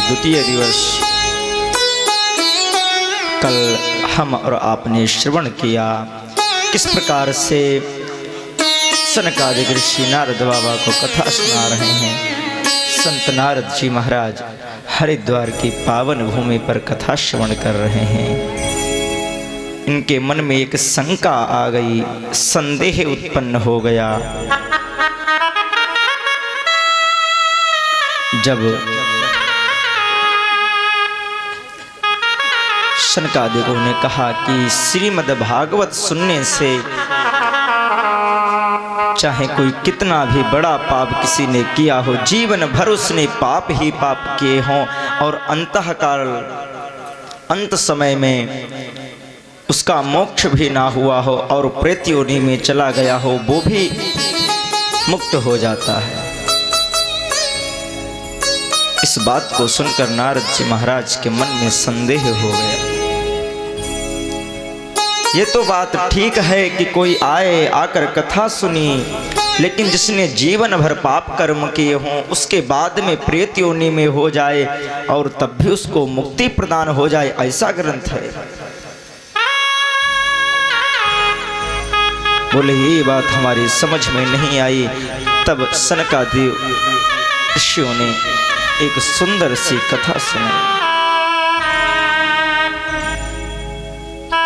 द्वितीय दिवस कल हम और आपने श्रवण किया किस प्रकार से सनकादिक ऋषि नारद बाबा को कथा सुना रहे हैं। संत नारद जी महाराज हरिद्वार की पावन भूमि पर कथा श्रवण कर रहे हैं। इनके मन में एक शंका आ गई, संदेह उत्पन्न हो गया। जब सनकादिकों ने कहा कि श्रीमद् भागवत सुनने से चाहे कोई कितना भी बड़ा पाप किसी ने किया हो, जीवन भर उसने पाप ही पाप किए हों और अंतःकाल अंत समय में उसका मोक्ष भी ना हुआ हो और प्रेत योनि में चला गया हो, वो भी मुक्त हो जाता है। इस बात को सुनकर नारद जी महाराज के मन में संदेह हो गया। ये तो बात ठीक है कि कोई आए आकर कथा सुनी, लेकिन जिसने जीवन भर पाप कर्म किए हों उसके बाद में प्रेत योनि में हो जाए और तब भी उसको मुक्ति प्रदान हो जाए, ऐसा ग्रंथ है। बोले ये बात हमारी समझ में नहीं आई। तब सनकादि ऋषियों ने एक सुंदर सी कथा सुनाई।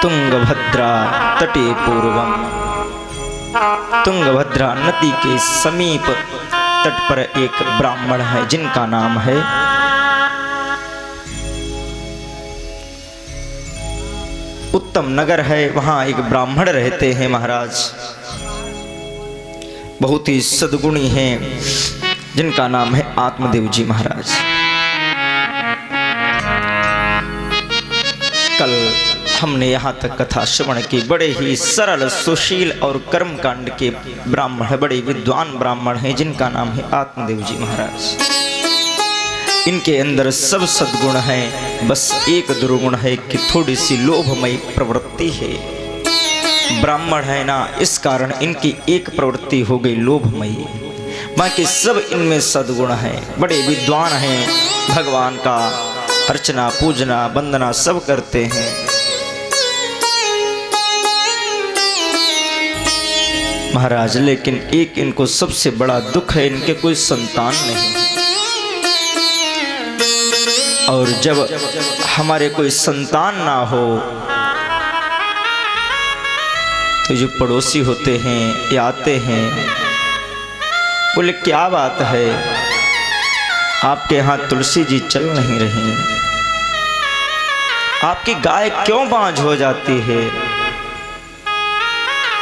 तुंगभद्रा तटे पूर्वम, तुंगभद्रा नदी के समीप तट पर एक ब्राह्मण है जिनका नाम है उत्तम नगर है। वहां एक ब्राह्मण रहते हैं महाराज, बहुत ही सद्गुणी हैं जिनका नाम है आत्मदेव जी महाराज। कल हमने यहाँ तक कथा श्रवण की। बड़े ही सरल सुशील और कर्मकांड के ब्राह्मण है, बड़े विद्वान ब्राह्मण हैं जिनका नाम है आत्मदेव जी महाराज। इनके अंदर सब सद्गुण हैं, बस एक दुर्गुण है कि थोड़ी सी लोभमयी प्रवृत्ति है। ब्राह्मण है ना, इस कारण इनकी एक प्रवृत्ति हो गई लोभमयी, बाकी सब इनमें सद्गुण हैं। बड़े विद्वान हैं, भगवान का अर्चना पूजना वंदना सब करते हैं। महाराज लेकिन एक इनको सबसे बड़ा दुख है, इनके कोई संतान नहीं। और जब हमारे कोई संतान ना हो तो जो पड़ोसी होते हैं या आते हैं, बोले क्या बात है, आपके यहाँ तुलसी जी चल नहीं रही, आपकी गाय क्यों बांझ हो जाती है।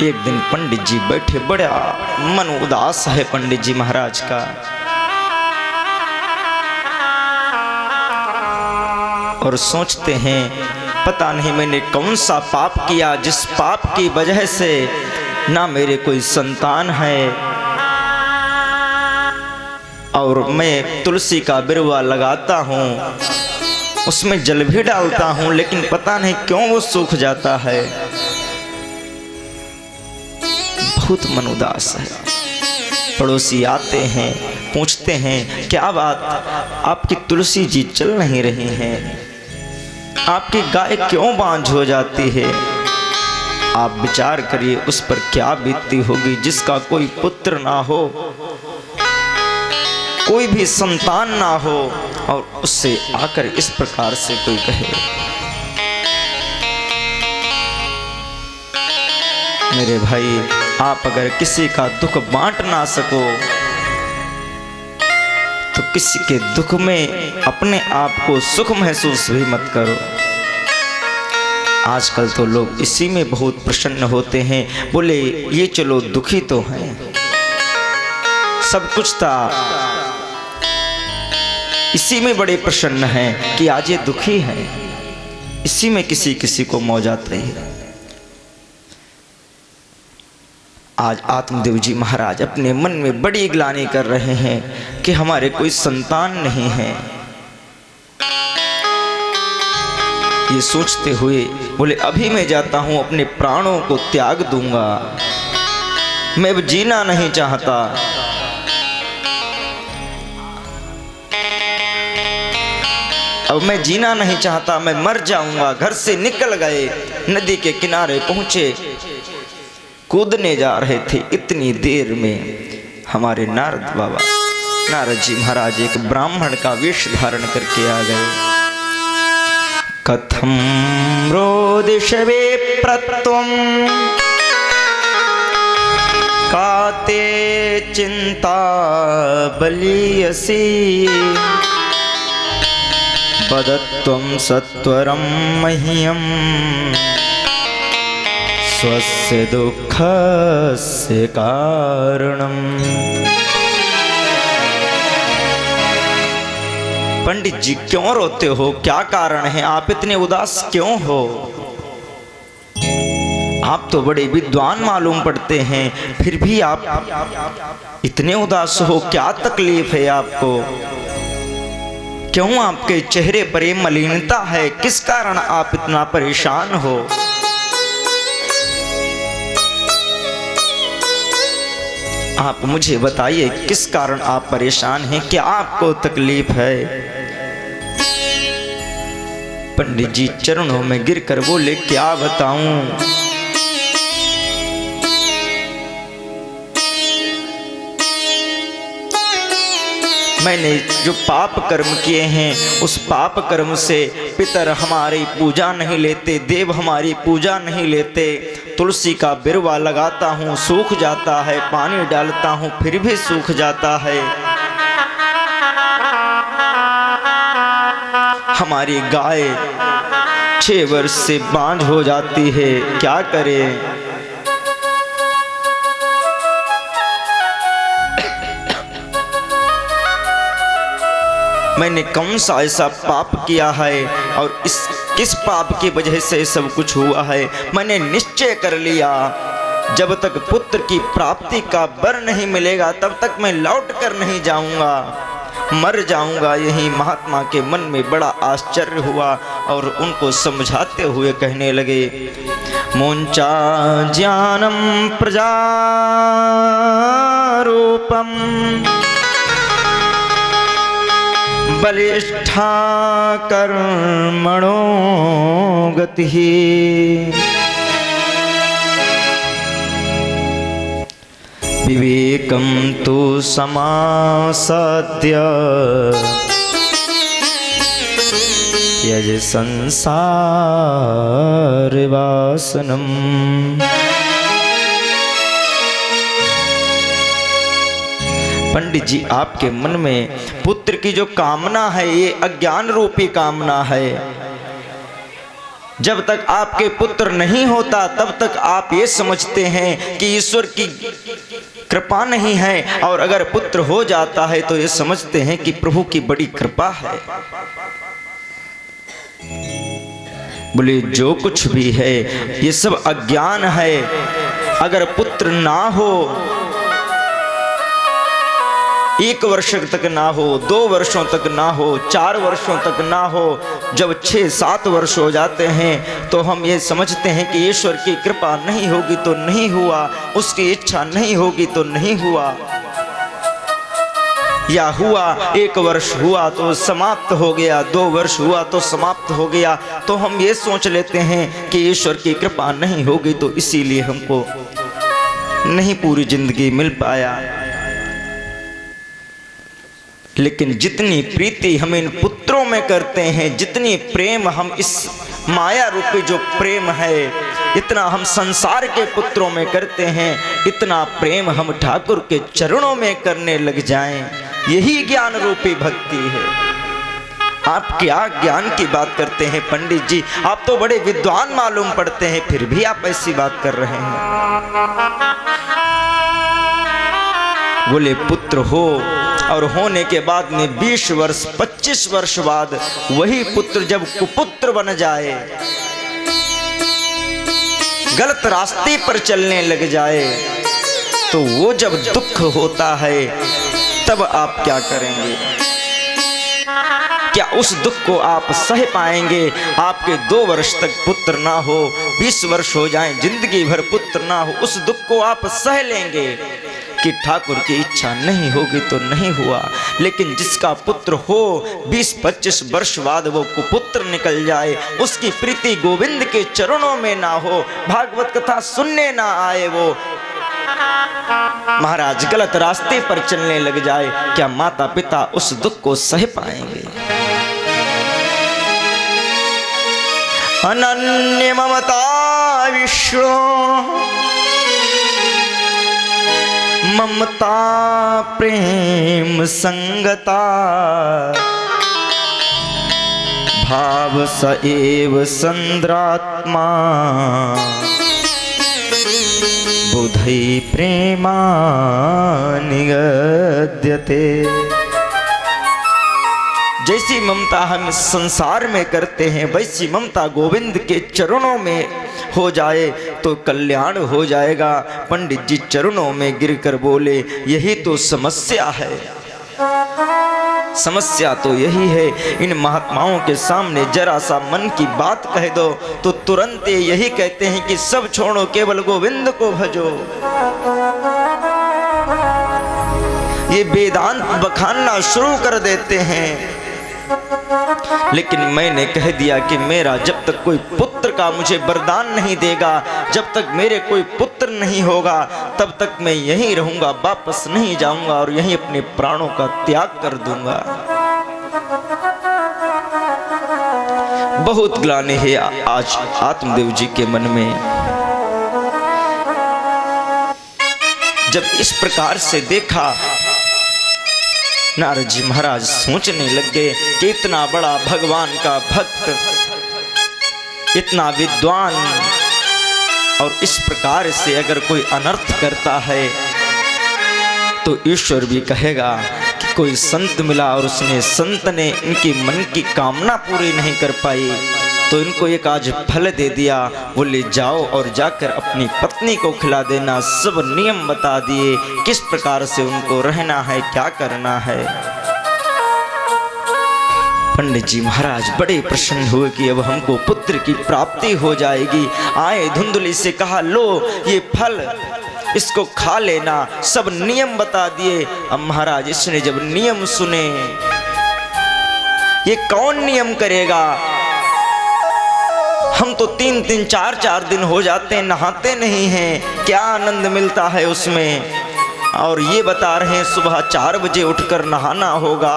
एक दिन पंडित जी बैठे, बड़ा मन उदास है पंडित जी महाराज का। और सोचते हैं पता नहीं मैंने कौन सा पाप किया जिस पाप की वजह से ना मेरे कोई संतान है और मैं तुलसी का बिरवा लगाता हूँ, उसमें जल भी डालता हूँ, लेकिन पता नहीं क्यों वो सूख जाता है। बहुत मन उदास है। पड़ोसी आते हैं, पूछते हैं क्या बात, आपकी तुलसी जी चल नहीं रही हैं, आपकी गाय क्यों बांझ हो जाती है। आप विचार करिए उस पर क्या बीतती होगी जिसका कोई पुत्र ना हो, कोई भी संतान ना हो और उससे आकर इस प्रकार से कोई कहे। मेरे भाई, आप अगर किसी का दुख बांट ना सको तो किसी के दुख में अपने आप को सुख महसूस भी मत करो। आजकल तो लोग इसी में बहुत प्रसन्न होते हैं, बोले ये चलो दुखी तो हैं, सब कुछ था, इसी में बड़े प्रसन्न हैं कि आज ये दुखी हैं, इसी में किसी किसी को मौज आती है। आज आत्मदेव जी महाराज अपने मन में बड़ी ग्लानि कर रहे हैं कि हमारे कोई संतान नहीं है। ये सोचते हुए बोले अभी मैं जाता हूं, अपने प्राणों को त्याग दूंगा, मैं अब जीना नहीं चाहता। अब मैं जीना नहीं चाहता, मैं मर जाऊंगा। घर से निकल गए, नदी के किनारे पहुंचे, कूदने जा रहे थे। इतनी देर में हमारे नारद जी महाराज एक ब्राह्मण का वेश धारण करके आ गए। कथम रोदिशवे प्रत्वम काते चिंता बलियसी पदत्वं सत्वरं मह्यं स्वस्य दुःखस्य कारणम्। पंडित जी क्यों रोते हो, क्या कारण है, आप इतने उदास क्यों हो? आप तो बड़े विद्वान मालूम पड़ते हैं, फिर भी आप इतने उदास हो, क्या तकलीफ है आपको? क्यों आपके चेहरे पर ये मलिनता है, किस कारण आप इतना परेशान हो? आप मुझे बताइए किस कारण आप परेशान हैं, क्या आपको तकलीफ है? पंडित जी चरणों में गिरकर बोले, क्या बताऊं? मैंने जो पाप कर्म किए हैं, उस पाप कर्म से पितर हमारी पूजा नहीं लेते, देव हमारी पूजा नहीं लेते। तुलसी का बिरवा लगाता हूँ, सूख जाता है, पानी डालता हूँ, फिर भी सूख जाता है। हमारी गाय 6 वर्ष से बांझ हो जाती है, क्या करें? मैंने कौन सा ऐसा पाप किया है और किस पाप की वजह से सब कुछ हुआ है? मैंने निश्चय कर लिया, जब तक पुत्र की प्राप्ति का वर नहीं मिलेगा तब तक मैं लौट कर नहीं जाऊंगा, मर जाऊंगा। यही महात्मा के मन में बड़ा आश्चर्य हुआ और उनको समझाते हुए कहने लगे, मुंचा ज्ञानम प्रजा रूपम बलिष्ठा कर्मणो गतिः विवेकं तु समासाद्य यज संसार वासनम्। पंडित जी आपके मन में पुत्र की जो कामना है, ये अज्ञान रूपी कामना है। जब तक आपके पुत्र नहीं होता तब तक आप ये समझते हैं कि ईश्वर की कृपा नहीं है, और अगर पुत्र हो जाता है तो ये समझते हैं कि प्रभु की बड़ी कृपा है। बोले जो कुछ भी है ये सब अज्ञान है। अगर पुत्र ना हो, 1 वर्ष तक ना हो, 2 वर्षों तक ना हो, 4 वर्षों तक ना हो, जब 6-7 वर्ष हो जाते हैं तो हम ये समझते हैं कि ईश्वर की कृपा नहीं होगी तो नहीं हुआ, उसकी इच्छा नहीं होगी तो नहीं हुआ, या हुआ 1 वर्ष हुआ तो समाप्त हो गया, 2 वर्ष हुआ तो समाप्त हो गया। तो हम ये सोच लेते हैं कि ईश्वर की कृपा नहीं होगी तो इसीलिए हमको नहीं पूरी जिंदगी मिल पाया। लेकिन जितनी प्रीति हम इन पुत्रों में करते हैं, जितनी प्रेम हम इस माया रूपी जो प्रेम है, इतना हम संसार के पुत्रों में करते हैं, इतना प्रेम हम ठाकुर के चरणों में करने लग जाएं, यही ज्ञान रूपी भक्ति है। आप क्या ज्ञान की बात करते हैं पंडित जी? आप तो बड़े विद्वान मालूम पड़ते हैं, फिर भी आप ऐसी बात कर रहे हैं। बोले पुत्र हो और होने के बाद में 20 वर्ष 25 वर्ष बाद वही पुत्र जब कुपुत्र बन जाए, गलत रास्ते पर चलने लग जाए, तो वो जब दुख होता है तब आप क्या करेंगे? क्या उस दुख को आप सह पाएंगे? आपके 2 वर्ष तक पुत्र ना हो, 20 वर्ष हो जाएं, जिंदगी भर पुत्र ना हो, उस दुख को आप सह लेंगे कि ठाकुर की इच्छा नहीं होगी तो नहीं हुआ, लेकिन जिसका पुत्र हो 20-25 वर्ष बाद वो कुपुत्र निकल जाए, उसकी प्रीति गोविंद के चरणों में ना हो, भागवत कथा सुनने ना आए, वो महाराज गलत रास्ते पर चलने लग जाए, क्या माता पिता उस दुख को सह पाएंगे? अनन्य ममता विष्णु ममता प्रेम संगता, भाव स एव संद्रात्मा, बुधै प्रेमा निगद्यते। जैसी ममता हम संसार में करते हैं, वैसी ममता गोविंद के चरणों में हो जाए तो कल्याण हो जाएगा। पंडित जी चरणों में गिरकर बोले, यही तो समस्या है, समस्या तो यही है। इन महात्माओं के सामने जरा सा मन की बात कह दो तो तुरंत यही कहते हैं कि सब छोड़ो, केवल गोविंद को भजो। ये वेदांत बखानना शुरू कर देते हैं। लेकिन मैंने कह दिया कि मेरा जब तक कोई पुत्र का मुझे वरदान नहीं देगा, जब तक मेरे कोई पुत्र नहीं होगा, तब तक मैं यहीं रहूंगा, वापस नहीं जाऊंगा और यहीं अपने प्राणों का त्याग कर दूंगा। बहुत ग्लानि है आज आत्मदेव जी के मन में। जब इस प्रकार से देखा, नारद जी महाराज सोचने लग गए कि इतना बड़ा भगवान का भक्त, इतना विद्वान, और इस प्रकार से अगर कोई अनर्थ करता है तो ईश्वर भी कहेगा कि कोई संत मिला और उसने संत ने इनकी मन की कामना पूरी नहीं कर पाई तो इनको एक आज फल दे दिया, बोले जाओ और जाकर अपनी पत्नी को खिला देना। सब नियम बता दिए, किस प्रकार से उनको रहना है, क्या करना है। पंडित जी महाराज बड़े प्रसन्न हुए कि अब हमको पुत्र की प्राप्ति हो जाएगी। आए धुंधली से कहा, लो ये फल, इसको खा लेना। सब नियम बता दिए। अब महाराज इसने जब नियम सुने, ये कौन नियम करेगा? हम तो 3-3, 4-4 दिन हो जाते हैं, नहाते नहीं हैं, क्या आनंद मिलता है उसमें। और ये बता रहे हैं सुबह 4 बजे उठकर नहाना होगा,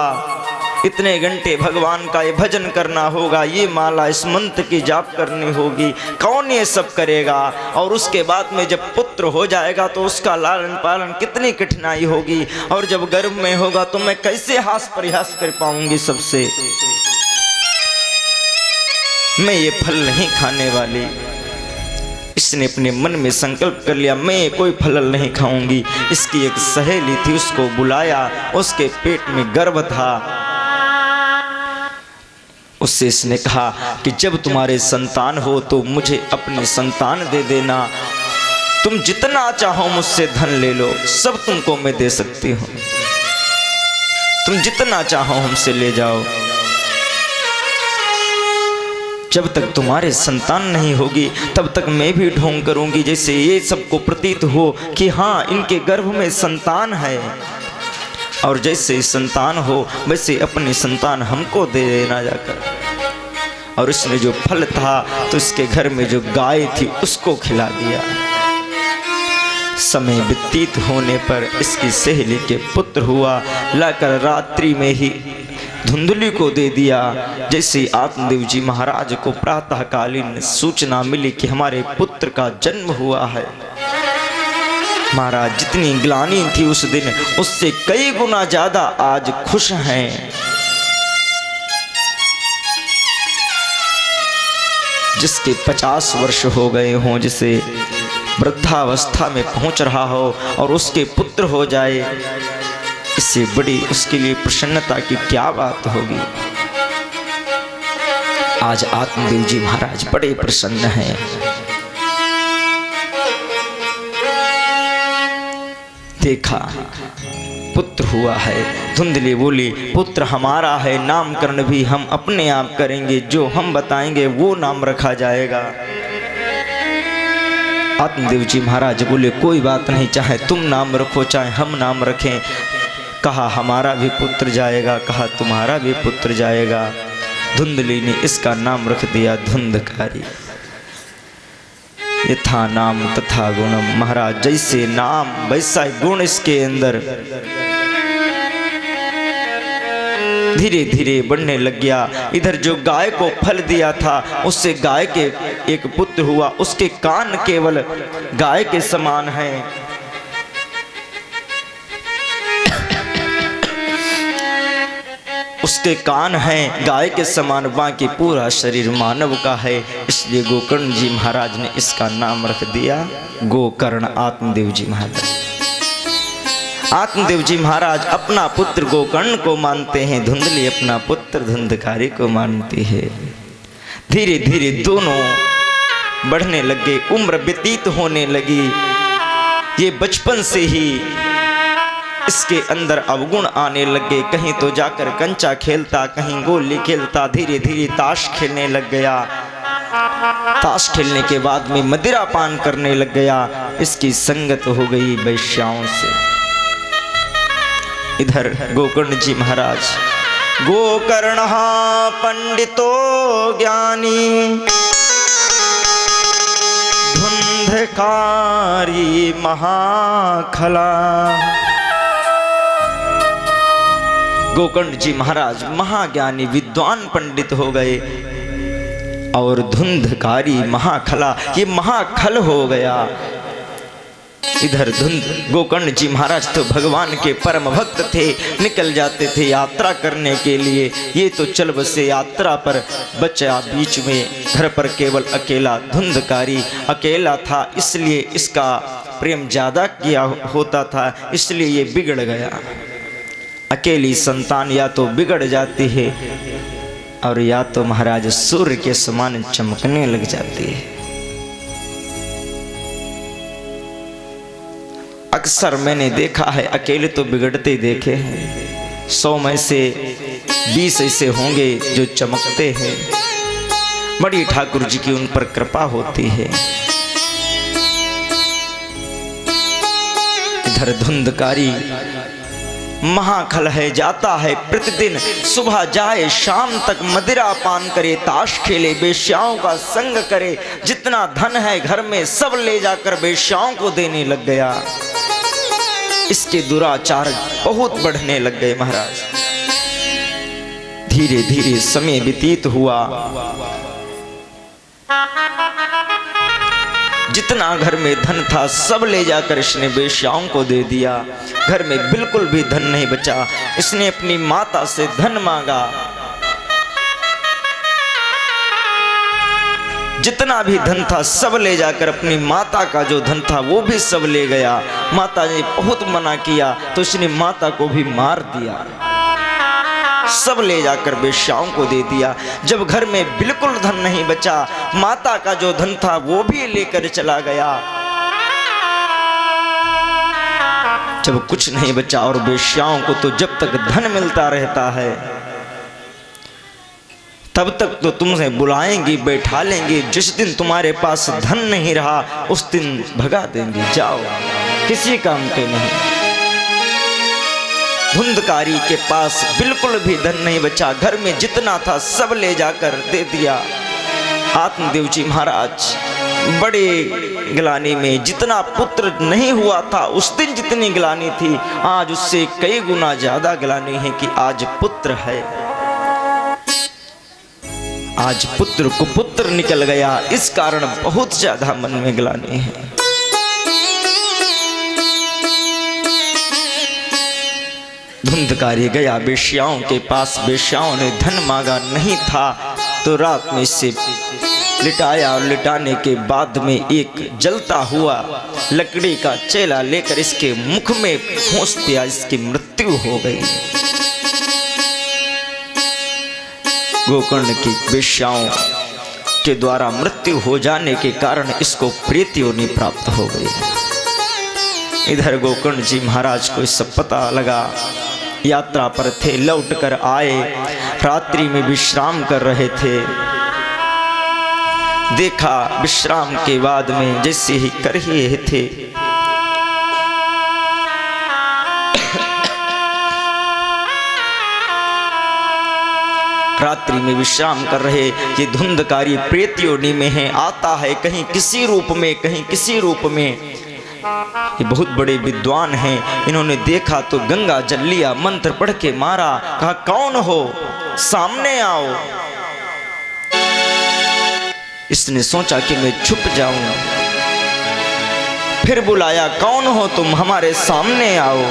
इतने घंटे भगवान का ये भजन करना होगा, ये माला इस मंत्र की जाप करनी होगी। कौन ये सब करेगा? और उसके बाद में जब पुत्र हो जाएगा तो उसका लालन पालन कितनी कठिनाई होगी, और जब गर्भ में होगा तो मैं कैसे हास परिहास कर पाऊंगी सबसे। मैं ये फल नहीं खाने वाली। इसने अपने मन में संकल्प कर लिया, मैं कोई फल नहीं खाऊंगी। इसकी एक सहेली थी, उसको बुलाया, उसके पेट में गर्भ था। उससे इसने कहा कि जब तुम्हारे संतान हो तो मुझे अपनी संतान दे देना। तुम जितना चाहो मुझसे धन ले लो, सब तुमको मैं दे सकती हूँ। तुम जितना चाहो हमसे ले जाओ। जब तक तुम्हारे संतान नहीं होगी तब तक मैं भी ढोंग करूंगी, जैसे ये सबको प्रतीत हो कि हाँ इनके गर्भ में संतान है, और जैसे संतान हो वैसे अपनी संतान हमको दे देना जाकर। और इसने जो फल था तो इसके घर में जो गाय थी उसको खिला दिया। समय व्यतीत होने पर इसकी सहेली के पुत्र हुआ, लाकर रात्रि में ही धुंधली को दे दिया। जैसे आत्मदेव जी महाराज को प्रातःकालीन सूचना मिली कि हमारे पुत्र का जन्म हुआ है, महाराज जितनी ग्लानि थी उस दिन उससे कई गुना ज्यादा आज खुश हैं। जिसके 50 वर्ष हो गए हों, जिसे वृद्धावस्था में पहुंच रहा हो और उसके पुत्र हो जाए, इससे बड़ी उसके लिए प्रसन्नता की क्या बात होगी। आज आत्मदेव जी महाराज बड़े प्रसन्न हैं। देखा पुत्र हुआ है। धुंधली बोली, पुत्र हमारा है, नामकरण भी हम अपने आप करेंगे, जो हम बताएंगे वो नाम रखा जाएगा। आत्मदेव जी महाराज बोले कोई बात नहीं, चाहे तुम नाम रखो चाहे हम नाम रखें। कहा हमारा भी पुत्र जाएगा, कहा तुम्हारा भी पुत्र जाएगा। धुंधली ने इसका नाम रख दिया धुंधकारी। यथा नाम तथा गुणम, महाराज जैसे नाम वैसा गुण इसके अंदर धीरे धीरे बढ़ने लग गया। इधर जो गाय को फल दिया था उससे गाय के एक पुत्र हुआ, उसके कान केवल गाय के समान हैं। उसके कान हैं गाय के समान, बाकी पूरा शरीर मानव का है। इसलिए गोकर्ण जी महाराज ने इसका नाम रख दिया गोकर्ण। आत्मदेव जी महाराज, आत्मदेव जी महाराज अपना पुत्र गोकर्ण को मानते हैं, धुंधली अपना पुत्र धुंधकारी को मानती है। धीरे धीरे दोनों बढ़ने लगे, उम्र व्यतीत होने लगी। ये बचपन से ही इसके अंदर अवगुण आने लगे। कहीं तो जाकर कंचा खेलता, कहीं गोली खेलता, धीरे धीरे ताश खेलने लग गया। ताश खेलने के बाद में मदिरा पान करने लग गया। इसकी संगत हो गई वैश्याओं से। इधर गोकर्ण जी महाराज, गोकर्ण पंडितो ज्ञानी धुंधकारी महाखला। गोकर्ण जी महाराज महाज्ञानी विद्वान पंडित हो गए और धुंधकारी महाखला, ये महाखल हो गया। इधर गोकर्ण जी महाराज तो भगवान के परम भक्त थे, निकल जाते थे यात्रा करने के लिए। ये तो चल बसे यात्रा पर, बचा बीच में घर पर केवल अकेला। धुंधकारी अकेला था, इसलिए इसका प्रेम ज्यादा किया होता था, इसलिए ये बिगड़ गया। अकेली संतान या तो बिगड़ जाती है और या तो महाराज सूर्य के समान चमकने लग जाती है। अक्सर मैंने देखा है, अकेले तो बिगड़ते देखे हैं, 100 में से 20 ऐसे होंगे जो चमकते हैं। बड़ी ठाकुर जी की उन पर कृपा होती है। इधर धुंधकारी महाखल है, जाता है प्रतिदिन, सुबह जाए शाम तक मदिरा पान करे, ताश खेले, वेश्याओं का संग करे। जितना धन है घर में सब ले जाकर वेश्याओं को देने लग गया। इसके दुराचार बहुत बढ़ने लग गए महाराज। धीरे धीरे समय व्यतीत हुआ। जितना घर में धन था सब ले जाकर इसने वेश्याओं को दे दिया। घर में बिल्कुल भी धन नहीं बचा। इसने अपनी माता से धन मांगा, जितना भी धन था सब ले जाकर, अपनी माता का जो धन था वो भी सब ले गया। माता ने बहुत मना किया तो इसने माता को भी मार दिया, सब ले जाकर वेश्याओं को दे दिया। जब घर में बिल्कुल धन नहीं बचा, माता का जो धन था वो भी लेकर चला गया। जब कुछ नहीं बचा और वेश्याओं को तो जब तक धन मिलता रहता है तब तक तो तुमसे बुलाएंगी, बैठा लेंगी। जिस दिन तुम्हारे पास धन नहीं रहा उस दिन भगा देंगे, जाओ, किसी काम के नहीं। धुंधकारी के पास बिल्कुल भी धन नहीं बचा, घर में जितना था सब ले जाकर दे दिया। आत्मदेव जी महाराज बड़े गिलानी में, जितना पुत्र नहीं हुआ था उस दिन जितनी गिलानी थी, आज उससे कई गुना ज्यादा गिलानी है कि आज पुत्र है। आज पुत्र को पुत्र निकल गया, इस कारण बहुत ज्यादा मन में गिलानी है। धुंधकारी गया वेश्याओं के पास, वेश्याओं ने धन मांगा, नहीं था तो रात में इसे लिटाया और लिटाने के बाद में एक जलता हुआ लकड़ी का चेला लेकर इसके मुख में ठोस दिया, इसकी मृत्यु हो गई। गोकर्ण की वेश्याओं के द्वारा मृत्यु हो जाने के कारण इसको प्रेत योनि प्राप्त हो गई। इधर गोकर्ण जी महाराज को इससे पता लगा, यात्रा पर थे, लौट कर आए, रात्रि में विश्राम कर रहे थे। देखा विश्राम के बाद में जैसे ही कर ही थे, रात्रि में विश्राम कर रहे ये धुंधकारी प्रेत योनि में है, आता है कहीं किसी रूप में कहीं किसी रूप में। ये बहुत बड़े विद्वान हैं, इन्होंने देखा तो गंगा जल लिया, मंत्र पढ़ के मारा, कहा कौन हो, सामने आओ। इसने सोचा कि मैं छुप जाऊं, फिर बुलाया कौन हो तुम, हमारे सामने आओ।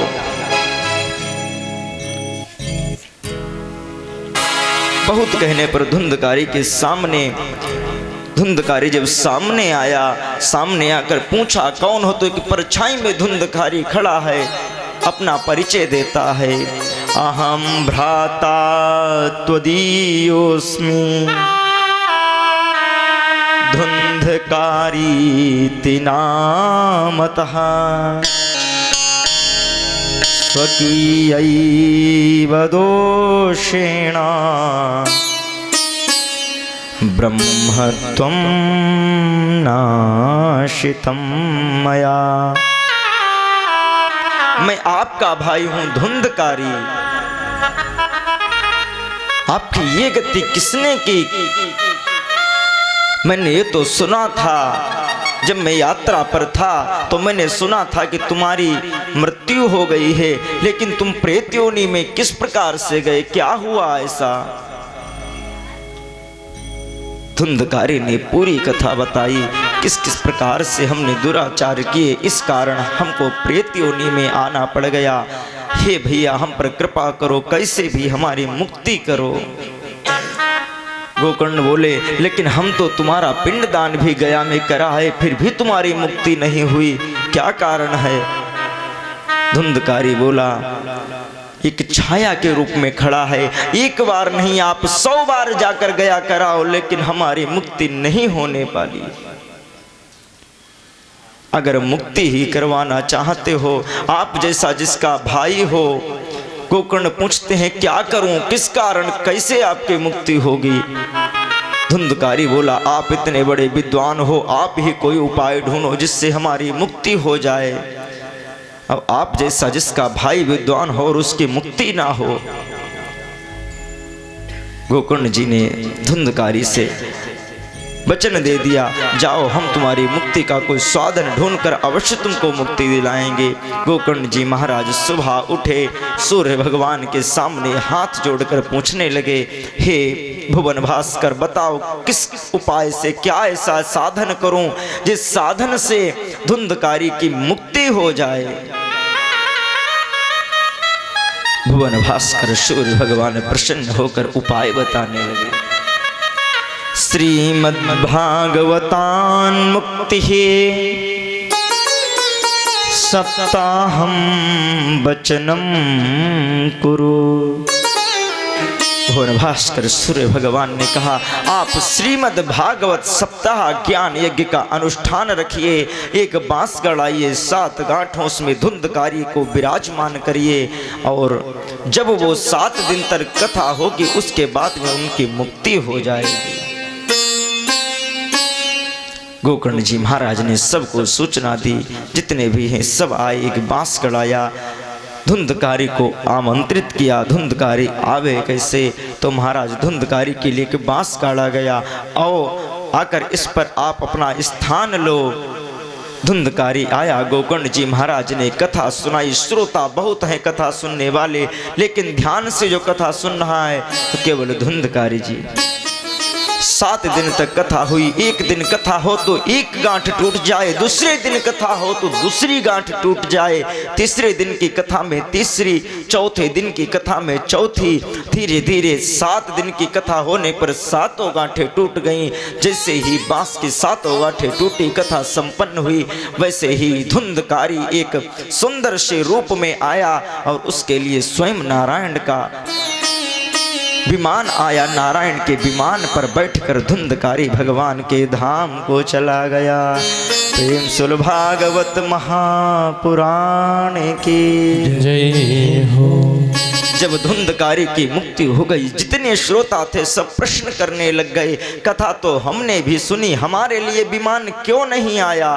बहुत कहने पर धुंधकारी के सामने, धुंधकारी जब सामने आया, सामने आकर पूछा कौन हो, तो एक परछाई में धुंधकारी खड़ा है, अपना परिचय देता है। अहम भ्राता त्वदीयोस्मि धुंधकारी नामतः स्वकीयैव दोषेण ब्रह्मत्वं नाशितं मया। मैं आपका भाई हूं धुंधकारी, आपकी ये गति किसने की? मैंने ये तो सुना था, जब मैं यात्रा पर था तो मैंने सुना था कि तुम्हारी मृत्यु हो गई है, लेकिन तुम प्रेत योनि में किस प्रकार से गए, क्या हुआ ऐसा? धुंधकारी ने पूरी कथा बताई, किस किस प्रकार से हमने दुराचार किए, इस कारण हमको प्रेत योनि में आना पड़ गया। हे भैया हम पर कृपा करो, कैसे भी हमारी मुक्ति करो। गोकर्ण बोले लेकिन हम तो तुम्हारा पिंडदान भी गया में करा है, फिर भी तुम्हारी मुक्ति नहीं हुई, क्या कारण है? धुंधकारी बोला एक छाया के रूप में खड़ा है, एक बार नहीं आप 100 बार जाकर गया कराओ, लेकिन हमारी मुक्ति नहीं होने पाली। अगर मुक्ति ही करवाना चाहते हो, आप जैसा जिसका भाई हो। गोकर्ण पूछते हैं क्या करूं, किस कारण, कैसे आपकी मुक्ति होगी? धुंधकारी बोला आप इतने बड़े विद्वान हो, आप ही कोई उपाय ढूंढो जिससे हमारी मुक्ति हो जाए। अब आप जैसा जिसका भाई विद्वान हो और उसकी मुक्ति ना हो। गोकर्ण जी ने धुंधकारी से वचन दे दिया, जाओ हम तुम्हारी मुक्ति का कोई साधन ढूंढकर अवश्य तुमको मुक्ति दिलाएंगे। गोकर्ण जी महाराज सुबह उठे, सूर्य भगवान के सामने हाथ जोड़कर पूछने लगे, हे भुवन भास्कर बताओ किस उपाय से, क्या ऐसा साधन करूं जिस साधन से धुंधकारी की मुक्ति हो जाए? भुवन भास्कर सूर्य भगवान प्रसन्न होकर उपाय बताने लगे। श्रीमद्भागवतान् मुक्तिः सप्ताहं वचनं कुरु। भुवन भास्कर सूर्य भगवान ने कहा आप श्रीमद् भागवत सप्ताह ज्ञान यज्ञ का अनुष्ठान रखिए, एक बांस गड़ाइए, 7 गांठों उसमें धुंधकारी को विराजमान करिए, और जब वो 7 दिन तक कथा होगी उसके बाद में उनकी मुक्ति हो जाएगी। गोकर्ण जी महाराज ने सबको सूचना दी, जितने भी हैं सब आए, एक बांस गड़ाया, धुंधकारी को आमंत्रित किया। धुंधकारी आवे कैसे, तो महाराज धुंधकारी के लिए एक बांस गाड़ा गया, आओ आकर इस पर आप अपना स्थान लो। धुंधकारी आया, गोकर्ण जी महाराज ने कथा सुनाई। श्रोता बहुत हैं कथा सुनने वाले, लेकिन ध्यान से जो कथा सुन रहा है तो केवल धुंधकारी जी। 7 दिन तक कथा हुई, एक दिन कथा हो तो एक गांठ टूट जाए, दूसरे दिन कथा हो तो दूसरी गांठ टूट जाए, तीसरे दिन की कथा में तीसरी, चौथे दिन की कथा में चौथी, धीरे धीरे 7 दिन की कथा होने पर 7 गांठें टूट गईं। जैसे ही बांस की 7 गांठें टूटी, कथा संपन्न हुई, वैसे ही धुंधकारी एक सुंदर से रूप में आया और उसके लिए स्वयं नारायण का विमान आया। नारायण के विमान पर बैठकर धुंधकारी भगवान के धाम को चला गया। प्रेम सुल भागवत महापुराण की जय हो। जब धुंधकारी की मुक्ति हो गई, जितने श्रोता थे सब प्रश्न करने लग गए, कथा तो हमने भी सुनी, हमारे लिए विमान क्यों नहीं आया,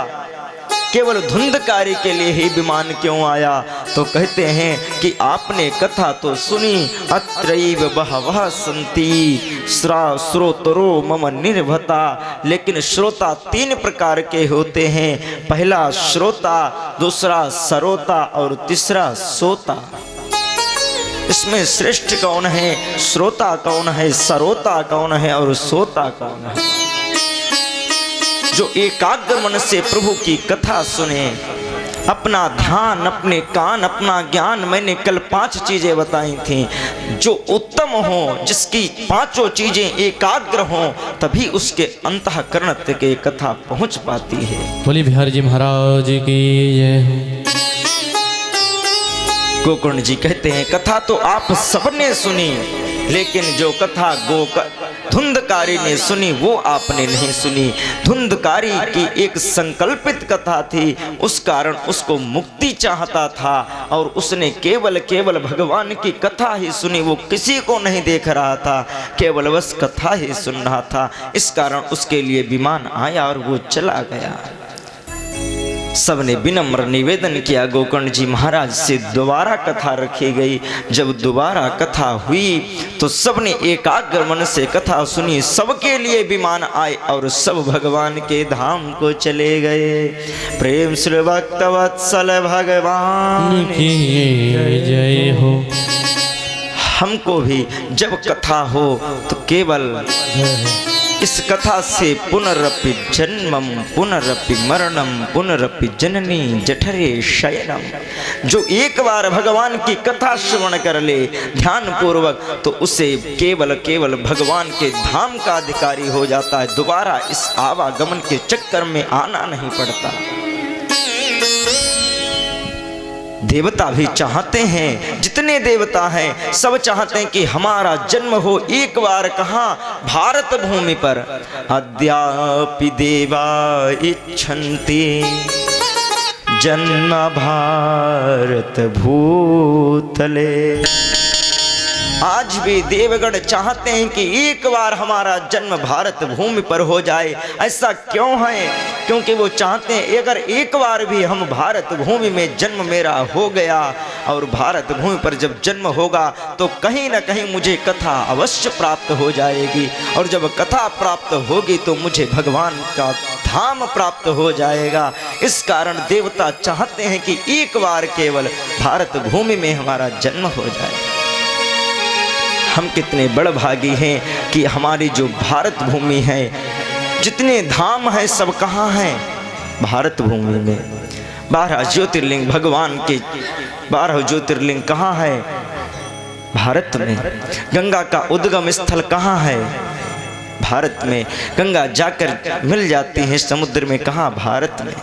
केवल धुंधकारी के लिए ही विमान क्यों आया। तो कहते हैं कि आपने कथा तो सुनी, अत्रैव बहवः सन्ति श्रोतरो मम निर्भता, लेकिन श्रोता 3 प्रकार के होते हैं, पहला श्रोता, दूसरा सरोता और तीसरा सोता। इसमें श्रेष्ठ कौन है, श्रोता कौन है, सरोता कौन है और सोता कौन है? जो एकाग्र मन से प्रभु की कथा सुने, अपना ध्यान, अपने कान, अपना ज्ञान, मैंने कल 5 चीजें बताई थी, जो उत्तम हो, जिसकी 5 चीजें एकाग्र हो, तभी उसके अंतःकरण तक ये कथा पहुंच पाती है। बोलिए बिहारी जी महाराज की जय। गोकर्ण जी कहते हैं कथा तो आप सबने सुनी, लेकिन जो कथा धुंधकारी ने सुनी वो आपने नहीं सुनी। धुंधकारी की एक संकल्पित कथा थी, उस कारण उसको मुक्ति चाहता था और उसने केवल भगवान की कथा ही सुनी, वो किसी को नहीं देख रहा था, केवल बस कथा ही सुन रहा था। इस कारण उसके लिए विमान आया और वो चला गया। सबने विनम्र निवेदन किया गोकर्ण जी महाराज से दोबारा कथा रखी गई। जब दोबारा कथा हुई तो सबने एकाग्र मन से कथा सुनी, सबके लिए विमान आए और सब भगवान के धाम को चले गए। प्रेम श्री भक्त वत्सल भगवान की जय हो। हमको भी जब कथा हो तो केवल इस कथा से पुनरपि जन्मम पुनरपि मरणम पुनरपि जननी जठरे शयनम, जो एक बार भगवान की कथा श्रवण कर ले ध्यान पूर्वक, तो उसे केवल भगवान के धाम का अधिकारी हो जाता है, दोबारा इस आवागमन के चक्कर में आना नहीं पड़ता। देवता भी चाहते हैं, जितने देवता हैं सब चाहते हैं कि हमारा जन्म हो एक बार, कहाँ, भारत भूमि पर। अद्यापि देवा इच्छन्ति जन्म भारत भूतले, आज भी देवगण चाहते हैं कि एक बार हमारा जन्म भारत भूमि पर हो जाए। ऐसा क्यों है? क्योंकि वो चाहते हैं अगर एक बार भी हम भारत भूमि में जन्म मेरा हो गया और भारत भूमि पर जब जन्म होगा तो कहीं ना कहीं मुझे कथा अवश्य प्राप्त हो जाएगी, और जब कथा प्राप्त होगी तो मुझे भगवान का धाम प्राप्त हो जाएगा। इस कारण देवता चाहते हैं कि एक बार केवल भारत भूमि में हमारा जन्म हो जाए। हम कितने बड़भागी हैं कि हमारी जो भारत भूमि है, जितने धाम हैं सब कहाँ हैं? भारत भूमि में। 12 ज्योतिर्लिंग, भगवान के 12 ज्योतिर्लिंग कहाँ है? भारत में। गंगा का उद्गम स्थल कहाँ है? भारत में। गंगा जाकर मिल जाती हैं समुद्र में, कहाँ? भारत में।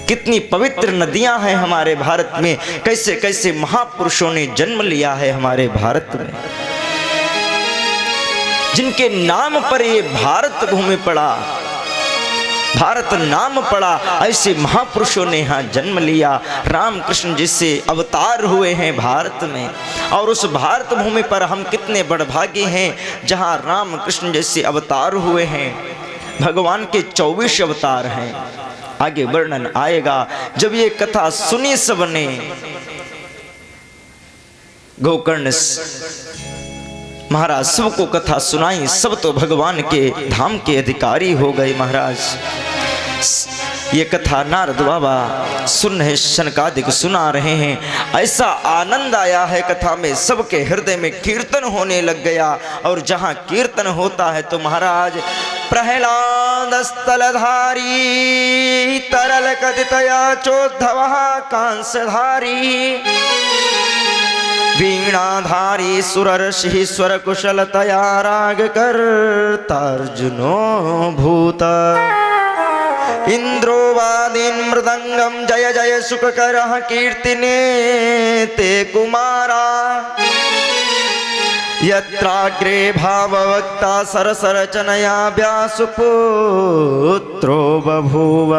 कितनी पवित्र नदियां हैं हमारे भारत में, कैसे कैसे महापुरुषों ने जन्म लिया है हमारे भारत में, जिनके नाम पर ये भारत भूमि पड़ा, भारत नाम पड़ा, ऐसे महापुरुषों ने यहाँ जन्म लिया। रामकृष्ण जिससे अवतार हुए हैं भारत में, और उस भारत भूमि पर हम कितने बड़भागी हैं जहाँ रामकृष्ण जैसे अवतार हुए हैं। भगवान के 24 अवतार हैं, आगे वर्णन आएगा। जब ये कथा सुनी सबने, गोकर्ण महाराज सबको कथा सुनाई, सब तो भगवान के धाम के अधिकारी हो गए। महाराज ये कथा नारद बाबा सुन रहे, शनकादिक सुना रहे हैं। ऐसा आनंद आया है कथा में, सबके हृदय में कीर्तन होने लग गया। और जहाँ कीर्तन होता है तो महाराज प्रहलाद स्थलधारी तरल कदितया चोद्धव कांसधारी वीणाधारी सुरर्षि स्वर कुशलतया राग कर्तार्जुनो भूत इंद्रो वादीन मृदंगम जय जय सुखकरः कीर्तिने ते कुमारा यत्राग्रे भाववक्ता सरसरचनया व्यासपुत्रो बभूव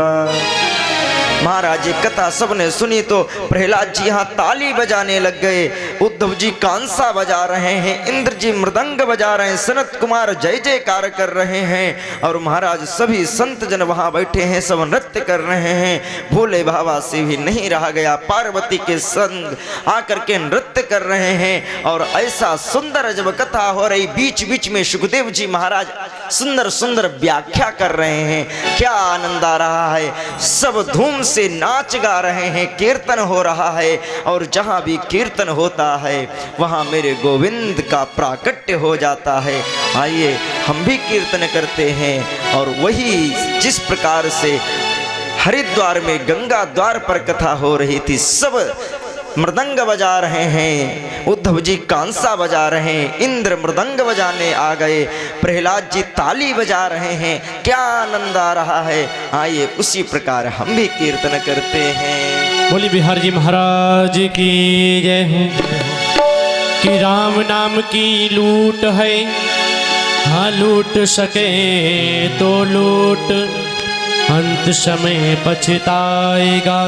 महाराज ये कथा सबने सुनी तो प्रहलाद जी यहाँ ताली बजाने लग गए। उद्धव जी कांसा बजा रहे हैं, इंद्र जी मृदंग बजा रहे हैं, सनत कुमार जय जयकार कर रहे हैं और महाराज सभी संत जन वहाँ बैठे हैं, सब नृत्य कर रहे हैं। भोले बाबा से भी नहीं रहा गया, पार्वती के संग आकर के नृत्य कर रहे हैं और ऐसा सुंदर जब कथा हो रही, बीच बीच में सुखदेव जी महाराज सुंदर सुंदर व्याख्या कर रहे हैं। क्या आनंद आ रहा है, सब धूम से नाच गा रहे हैं, कीर्तन हो रहा है और जहाँ भी कीर्तन होता है वहाँ मेरे गोविंद का प्राकट्य हो जाता है। आइए हम भी कीर्तन करते हैं और वही जिस प्रकार से हरिद्वार में गंगा द्वार पर कथा हो रही थी, सब मृदंग बजा रहे हैं, उद्धव जी कांसा बजा रहे हैं, इंद्र मृदंग बजाने आ गए, प्रहलाद जी ताली बजा रहे हैं, क्या आनंद आ रहा है। आइए उसी प्रकार हम भी कीर्तन करते हैं। बोली बिहारी जी महाराज की जय हो। कि राम नाम की लूट है, हाँ लूट सके तो लूट, अंत समय पछताएगा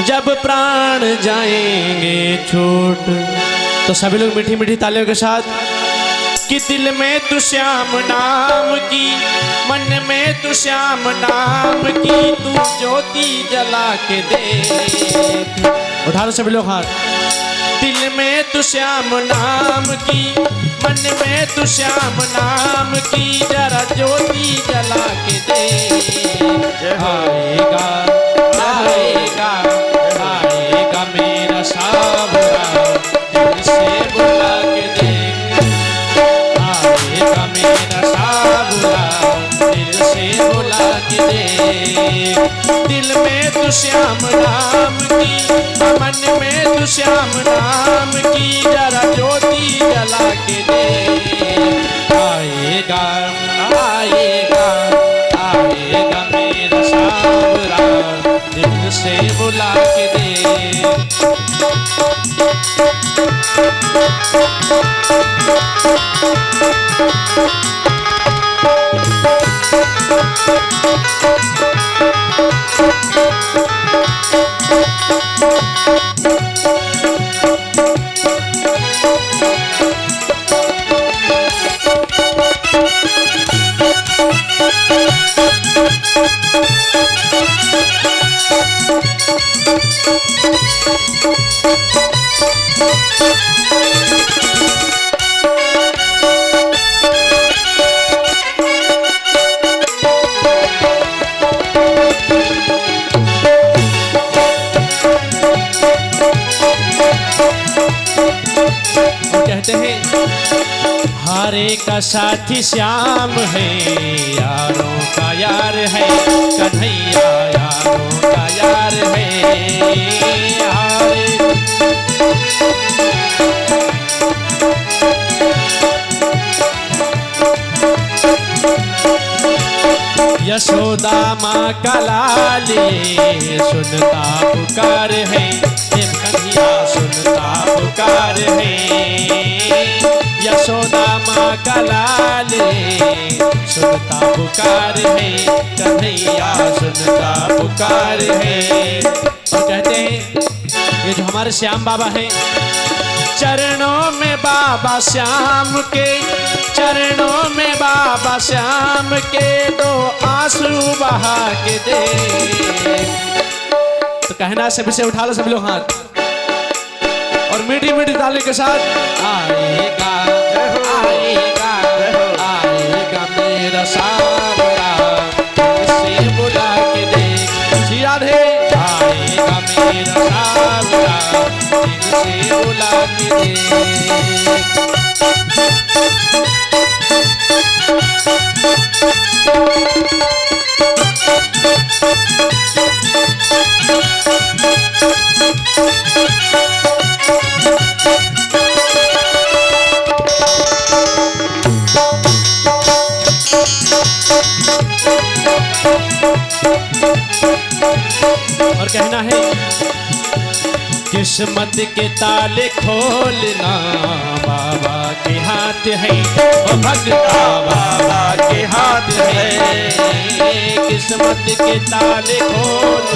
जब प्राण जाएंगे छूट। तो सभी लोग मीठी मीठी तालियों के साथ कि दिल में तू श्याम नाम की, मन में तू श्याम नाम की, तू ज्योति जला के दे। उठा लो सभी लोग हाथ। दिल में तू श्याम नाम की, मन में तू श्याम नाम की, जरा ज्योति जला के दे। आएगा आएगा आएगा मेरा सावरा, दिल से बुला के देख। आएगा मेरा सावरा, दिल से बुला के देख। दिल में तू श्याम नाम की, मन में तू श्याम नाम की, जरा ज्योति जला के देख। आएगा आएगा आएगा मेरा सावरा, दिल से बुला के दे। हारे का साथी श्याम है, यारों का यार है, कन्हैया यारों का यार है। हारे यशोदा माँ का लाले सुनता पुकार है, कन्हैया सुनता पुकार है। यशोदा माँ का लाले सुनता पुकार है, कन्हैया सुनता पुकार है। और कहते हैं ये जो हमारे श्याम बाबा हैं, चरणों में बाबा श्याम के, चरणों में बाबा श्याम के, दो आंसू बहा के दे। तो कहना सभी से उठा लो सभी लोग हाथ और मीठी मीठी ताली के साथ। आएगा आएगा आएगा मेरा सावरा, दिल से बुला के देख। श्री राधे। आएगा मेरा सावरा, दिल से बुला के देख। और कहना है किस्मत के ताले खोलना, बाबा के हाथ है, ओ भगता बाबा के हाथ है, किस्मत के ताले खोल